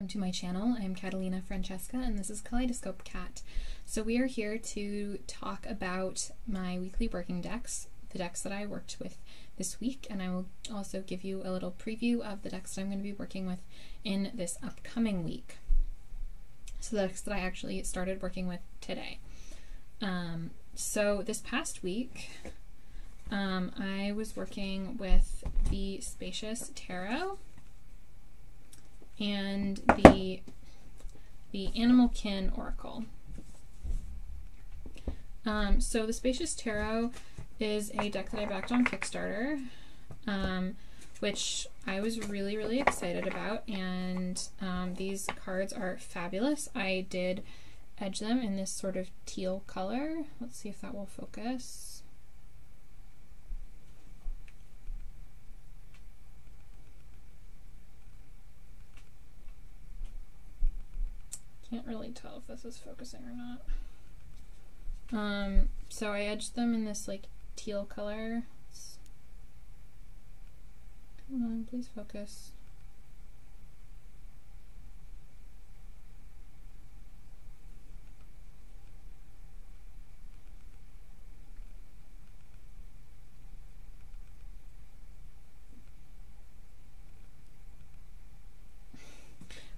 welcome to my channel. I'm Catalina Francesca and this is Kaleidoscope Cat. So we are here to talk about my weekly working decks, the decks that I worked with this week, and I will also give you a little preview of the decks that I'm going to be working with in this upcoming week. So the decks that I actually started working with today. So this past week I was working with the Spacious Tarot and the Animalkin Oracle. So the Spacious Tarot is a deck that I backed on Kickstarter, which I was really excited about, and these cards are fabulous. I did edge them in this sort of teal color. Let's see if that will focus. Can't really tell if this is focusing or not. So I edged them in this like teal color. Come on, please focus.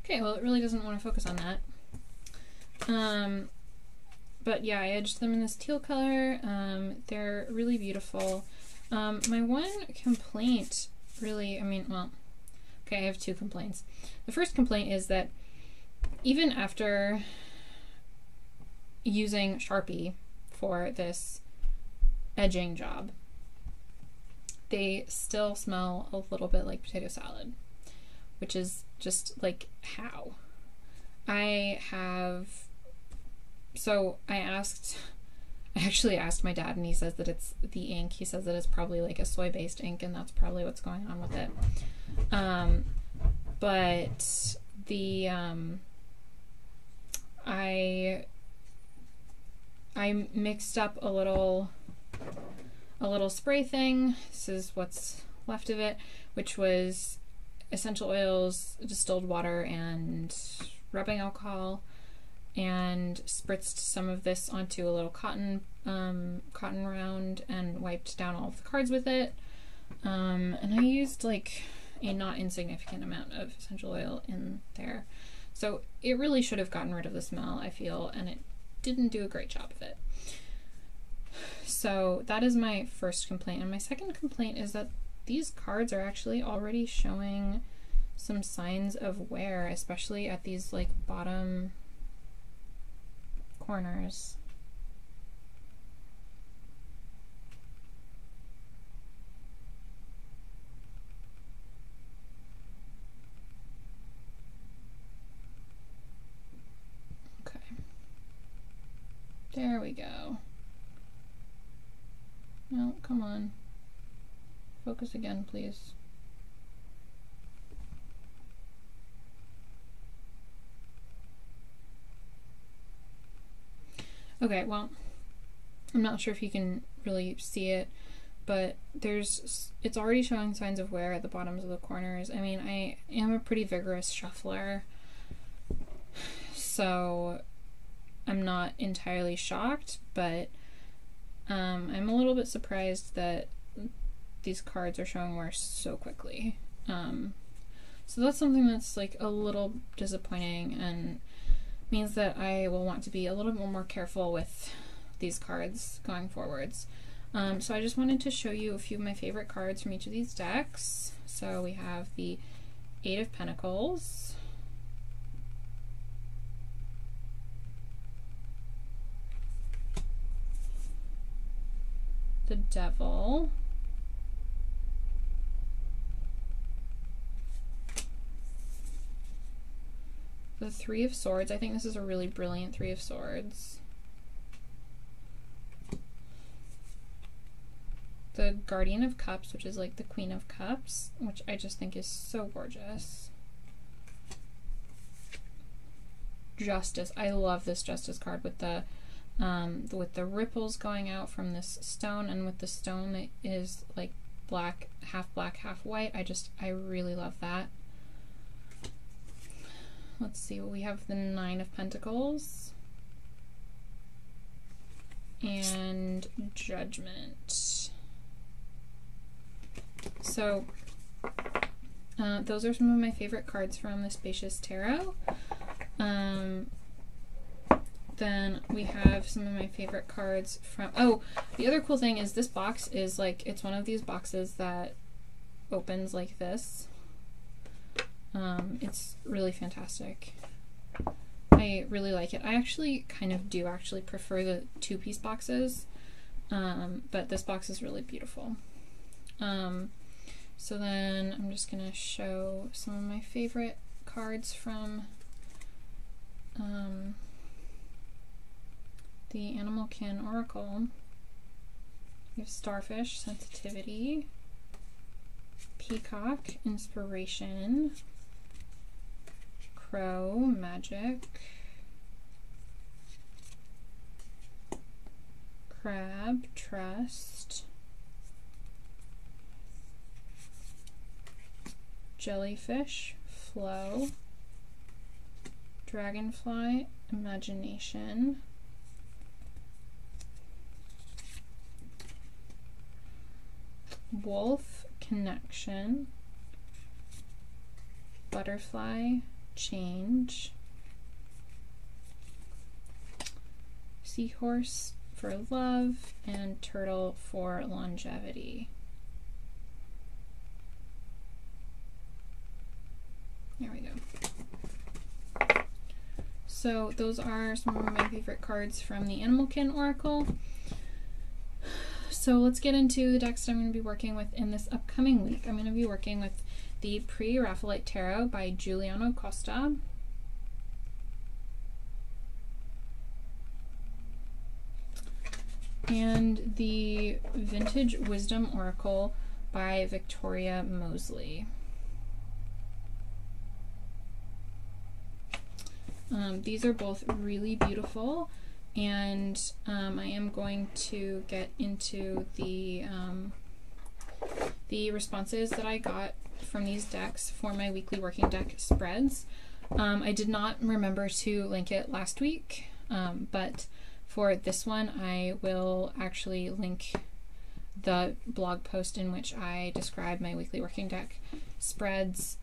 Okay, well it really doesn't want to focus on that. But yeah, I edged them in this teal color. They're really beautiful. My one complaint really, well, okay, I have two complaints. The first complaint is that even after using Sharpie for this edging job, they still smell a little bit like potato salad, which is just like, how? I actually asked my dad, and he says that it's the ink. He says that it's probably like a soy-based ink, and that's probably what's going on with it. But the I mixed up a little spray thing. This is what's left of it, which was essential oils, distilled water, and rubbing alcohol, and spritzed some of this onto a little cotton round and wiped down all of the cards with it. And I used like a not insignificant amount of essential oil in there. So it really should have gotten rid of the smell, I feel, and it didn't do a great job of it. So that is my first complaint. And my second complaint is that these cards are actually already showing some signs of wear, especially at these like bottom corners. Okay. There we go. No, come on. Focus again, please. Okay, well, I'm not sure if you can really see it, but it's already showing signs of wear at the bottoms of the corners. I mean, I am a pretty vigorous shuffler, so I'm not entirely shocked, but I'm a little bit surprised that these cards are showing wear so quickly. So that's something that's like a little disappointing, and means that I will want to be a little bit more careful with these cards going forwards. So I just wanted to show you a few of my favorite cards from each of these decks. So we have the Eight of Pentacles, the Devil, the Three of Swords. I think this is a really brilliant Three of Swords. The Guardian of Cups, which is like the Queen of Cups, which I just think is so gorgeous. Justice. I love this Justice card with the ripples going out from this stone, and with the stone that is like black, half white. I really love that. let's see, we have the Nine of Pentacles and Judgment. So those are some of my favorite cards from the Spacious Tarot. Then we have some of my favorite cards from, oh, the other cool thing is this box is like, it's one of these boxes that opens like this. It's really fantastic. I really like it. I actually kind of do actually prefer the two-piece boxes, but this box is really beautiful. So then I'm just going to show some of my favorite cards from the Animal Kin Oracle. We have Starfish, Sensitivity, Peacock, Inspiration, Crow, Magic, Crab, Trust, Jellyfish, Flow, Dragonfly, Imagination, Wolf, Connection, Butterfly, Change, Seahorse for Love, and Turtle for Longevity. There we go. So those are some of my favorite cards from the Animal Kin Oracle. So let's get into the decks that I'm going to be working with in this upcoming week. I'm going to be working with the Pre-Raphaelite Tarot by Giuliano Costa, and the Vintage Wisdom Oracle by Victoria Mosley. These are both really beautiful, and I am going to get into the responses that I got from these decks for my weekly working deck spreads. I did not remember to link it last week, but for this one I will actually link the blog post in which I describe my weekly working deck spreads,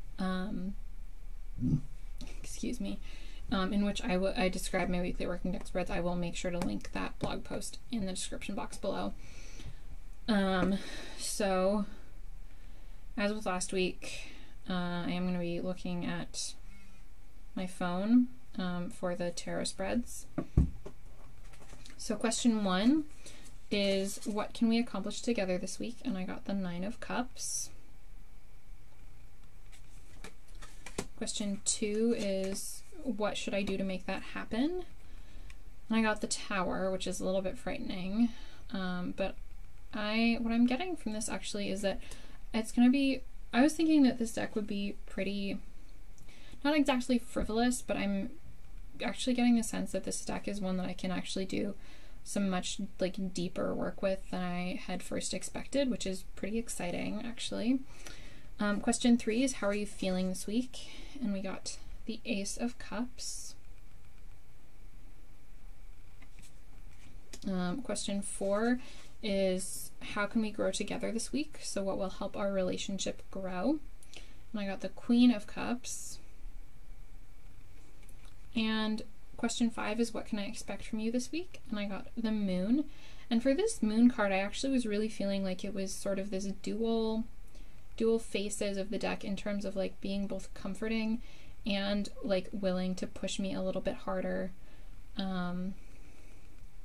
excuse me, in which I describe my weekly working deck spreads. I will make sure to link that blog post in the description box below. So, as with last week, I am going to be looking at my phone for the tarot spreads. So question 1 is, what can we accomplish together this week? And I got the Nine of Cups. Question 2 is, what should I do to make that happen? And I got the Tower, which is a little bit frightening. But what I'm getting from this actually is that it's going to be, I was thinking that this deck would be pretty, not exactly frivolous, but I'm actually getting the sense that this deck is one that I can actually do some much like deeper work with than I had first expected, which is pretty exciting actually. Question 3 is, how are you feeling this week? And we got the Ace of Cups. Question 4 is, how can we grow together this week? So what will help our relationship grow? And I got the Queen of Cups. And question 5 is, what can I expect from you this week? And I got the Moon. And for this Moon card, I actually was really feeling like it was sort of this dual faces of the deck in terms of like being both comforting and like willing to push me a little bit harder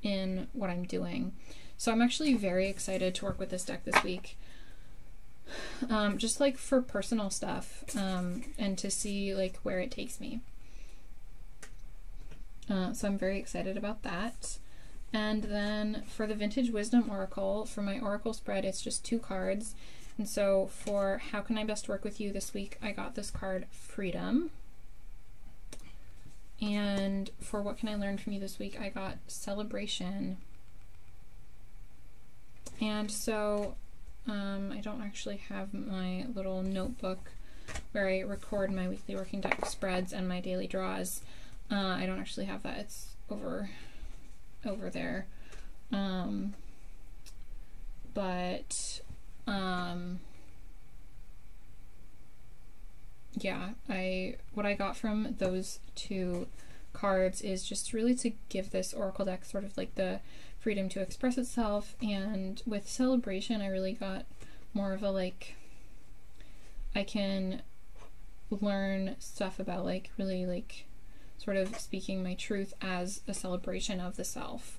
in what I'm doing. So I'm actually very excited to work with this deck this week, just like for personal stuff, and to see like where it takes me. So I'm very excited about that. And then for the Vintage Wisdom Oracle, for my Oracle spread, it's just 2 cards. And so for how can I best work with you this week, I got this card, Freedom. And for what can I learn from you this week, I got Celebration. And so I don't actually have my little notebook where I record my weekly working deck spreads and my daily draws. I don't actually have that. It's over there. Yeah, what I got from those two cards is just really to give this oracle deck sort of like the freedom to express itself, and with celebration I really got more of a like, I can learn stuff about like really like sort of speaking my truth as a celebration of the self.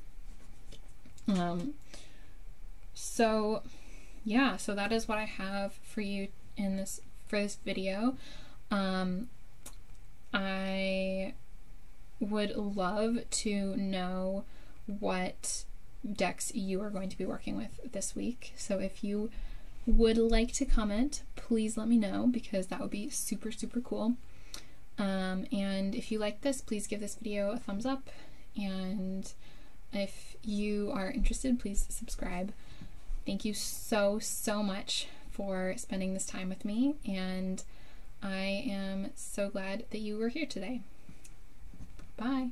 So yeah, so that is what I have for you in this video. I would love to know what decks you are going to be working with this week. So if you would like to comment, please let me know, because that would be super, super cool. And if you like this, please give this video a thumbs up. And if you are interested, please subscribe. Thank you so, so much for spending this time with me, and I am so glad that you were here today. Bye.